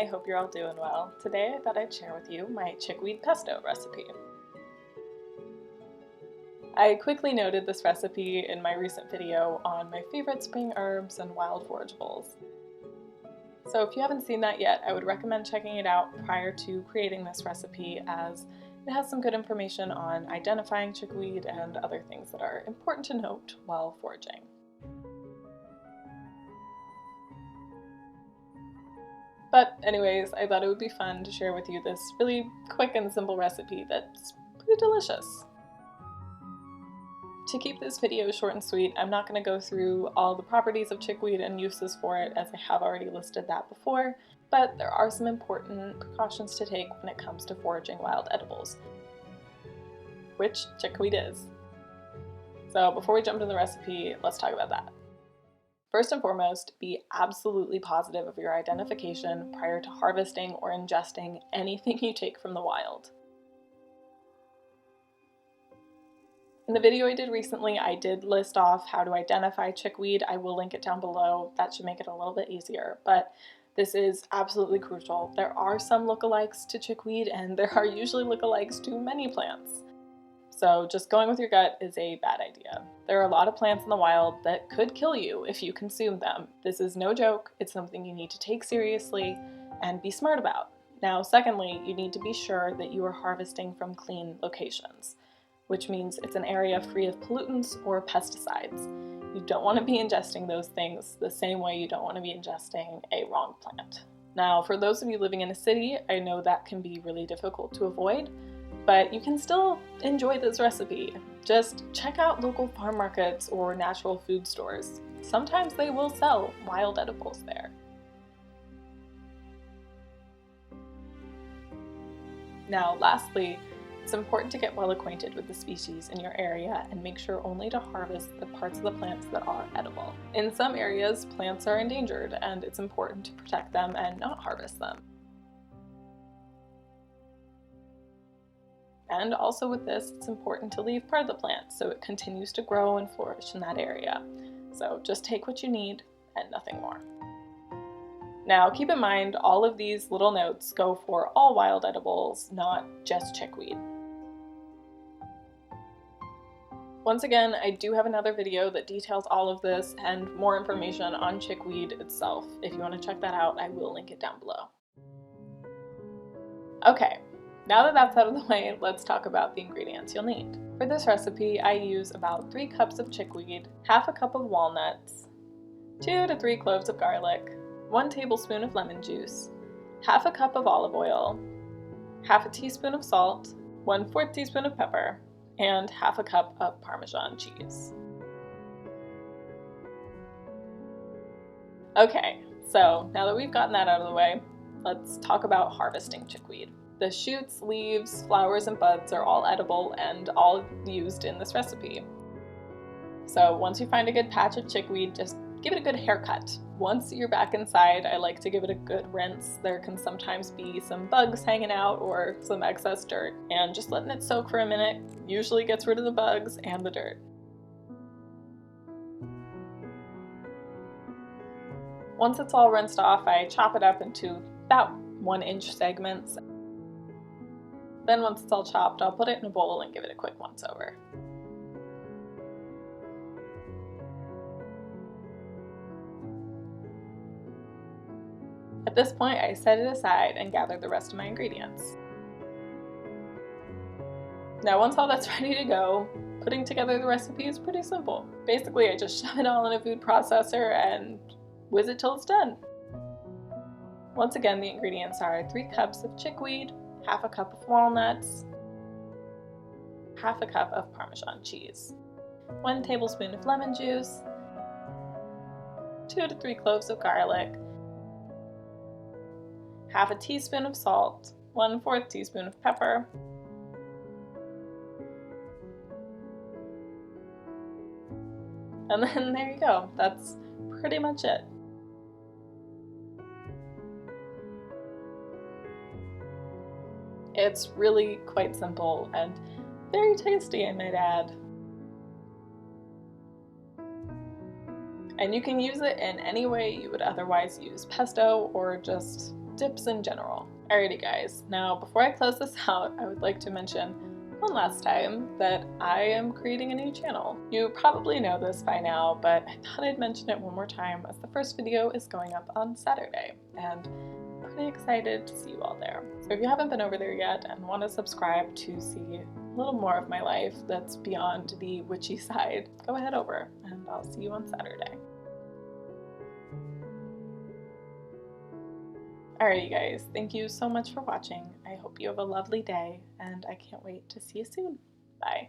hope you're all doing well. Today I thought I'd share with you my chickweed pesto recipe. I quickly noted this recipe in my recent video on my favorite spring herbs and wild forageables. So if you haven't seen that yet, I would recommend checking it out prior to creating this recipe, as it has some good information on identifying chickweed and other things that are important to note while foraging. But anyways, I thought it would be fun to share with you this really quick and simple recipe that's pretty delicious. To keep this video short and sweet, I'm not going to go through all the properties of chickweed and uses for it, as I have already listed that before, but there are some important precautions to take when it comes to foraging wild edibles, which chickweed is. So before we jump into the recipe, let's talk about that. First and foremost, be absolutely positive of your identification prior to harvesting or ingesting anything you take from the wild. In the video I did recently, I did list off how to identify chickweed. I will link it down below. That should make it a little bit easier, but this is absolutely crucial. There are some lookalikes to chickweed, and there are usually lookalikes to many plants. So just going with your gut is a bad idea. There are a lot of plants in the wild that could kill you if you consume them. This is no joke. It's something you need to take seriously and be smart about. Now, secondly, you need to be sure that you are harvesting from clean locations, which means it's an area free of pollutants or pesticides. You don't want to be ingesting those things the same way you don't want to be ingesting a wrong plant. Now, for those of you living in a city, I know that can be really difficult to avoid, but you can still enjoy this recipe. Just check out local farm markets or natural food stores. Sometimes they will sell wild edibles there. Now, lastly, it's important to get well acquainted with the species in your area and make sure only to harvest the parts of the plants that are edible. In some areas, plants are endangered, and it's important to protect them and not harvest them. And also with this, it's important to leave part of the plant so it continues to grow and flourish in that area. So just take what you need and nothing more. Now keep in mind, all of these little notes go for all wild edibles, not just chickweed. Once again, I do have another video that details all of this and more information on chickweed itself. If you want to check that out, I will link it down below. Okay. Now that that's out of the way, let's talk about the ingredients you'll need. For this recipe, I use about 3 cups of chickweed, half a cup of walnuts, 2 to 3 cloves of garlic, 1 tablespoon of lemon juice, half a cup of olive oil, half a teaspoon of salt, 1/4 teaspoon of pepper, and half a cup of Parmesan cheese. Okay, so now that we've gotten that out of the way, let's talk about harvesting chickweed. The shoots, leaves, flowers, and buds are all edible and all used in this recipe. So once you find a good patch of chickweed, just give it a good haircut. Once you're back inside, I like to give it a good rinse. There can sometimes be some bugs hanging out or some excess dirt, and just letting it soak for a minute usually gets rid of the bugs and the dirt. Once it's all rinsed off, I chop it up into about 1-inch segments. Then once it's all chopped, I'll put it in a bowl and give it a quick once over. At this point, I set it aside and gather the rest of my ingredients. Now once all that's ready to go, putting together the recipe is pretty simple. Basically, I just shove it all in a food processor and whiz it till it's done. Once again, the ingredients are 3 cups of chickweed, half a cup of walnuts, half a cup of Parmesan cheese, 1 tablespoon of lemon juice, 2 to 3 cloves of garlic, half a teaspoon of salt, 1/4 teaspoon of pepper, and then there you go. That's pretty much it. It's really quite simple and very tasty, I might add. And you can use it in any way you would otherwise use pesto, or just dips in general. Alrighty guys, now before I close this out, I would like to mention one last time that I am creating a new channel. You probably know this by now, but I thought I'd mention it one more time as the first video is going up on Saturday, and I'm pretty excited to see you all there. So if you haven't been over there yet and want to subscribe to see a little more of my life that's beyond the witchy side, go ahead over and I'll see you on Saturday. Alright you guys, thank you so much for watching. I hope you have a lovely day and I can't wait to see you soon. Bye.